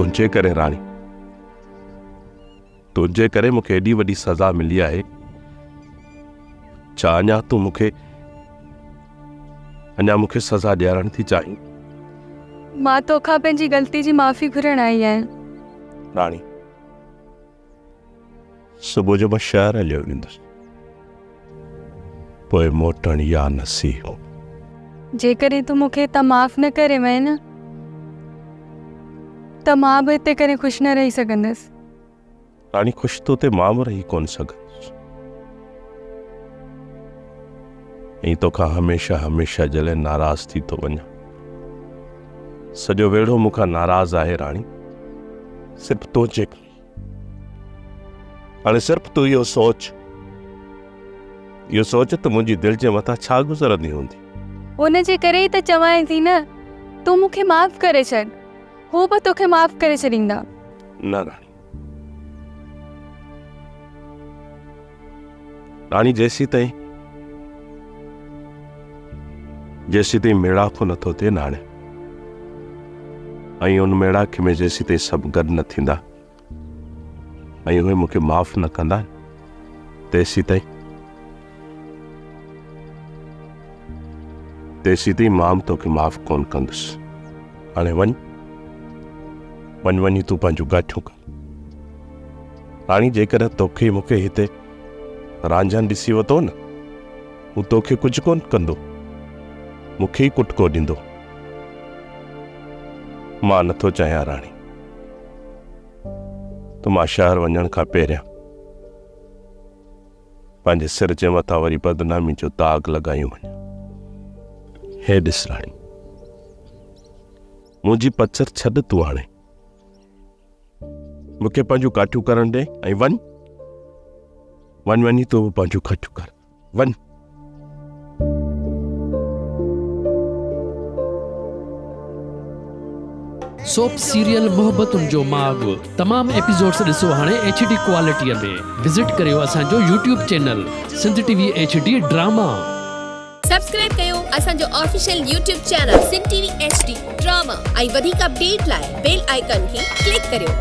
तुझे करे रानी, तुझे करे मुखे एडी वडी सजा मिली है। छा अञा तू मुखे सजा ॾियारण थी चाहीं? मां तोखा पंहिंजी गलती जी माफ़ी घुरण आई आहियां। रानी, सुबुह जो मां शहर हलियो वेंदुसि, पोइ मोटण या नसीब। जेकॾहिं तूं मूंखे हितां माफ़ न करे वए न त मां बि हिते करे ख़ुशि न रही सघंदसि। रानी, ख़ुशि तो ते मां बि रही कोन सघंदुसि। ऐं तोखां हमेशह हमेशह जे लाइ नाराज़ थी थो वञा। सॼो वेड़ो मूंखां नाराज़ आहे रानी, सिर्फ़ तुंहिंजे करे। हाणे सिर्फ़ तूं इहो सोच त मुंहिंजी दिलि जे मथां छा गुज़रंदी हूंदी। उन जे करे ई त चवां थी न, तूं मूंखे माफ़ करे छॾ, हू बि तोखे माफ़ करे छॾींदा। न रानी, जेसी ताईं मेड़ाको नथो थिए न हाणे, ऐं उन मेड़ाके में जेसी ताईं सभु गॾु न थींदा ऐं उहे मूंखे माफ़ न कंदा, तेसी ताईं मां तोखे माफ़ कोन कंदुसि। हाणे वञी तूं पंहिंजूं गाठियूं कर। रानी, जेकर तोखे मूंखे हिते रांझान ॾिसी वरितो न, हू तोखे कुझु कोन कंदो, मूंखे ई कुटको ॾींदो। मां नथो चाहियां रानी त मां शहर वञण खां पहिरियां पंहिंजे सिर जे मथां वरी बदनामी जो दाग लॻायूं वञा। हे ॾिस रानी, मुंहिंजी पचर छॾ तूं हाणे, मूंखे पंहिंजूं काठियूं करण ॾे ऐं वञी तूं बि पंहिंजूं काठियूं कर, वञ। सोप सीरियल मोहब्बतुनि जो माग तमाम एपिसोड्स ॾिसो हाणे HD क्वालिटीअ में। विज़िट करियो असांजो YouTube channel Sindh TV HD drama. Subscribe कयो असांजो official YouTube channel Sindh TV HD drama ऐं वधीक अपडेट लाइ बेल आइकन खे क्लिक करियो।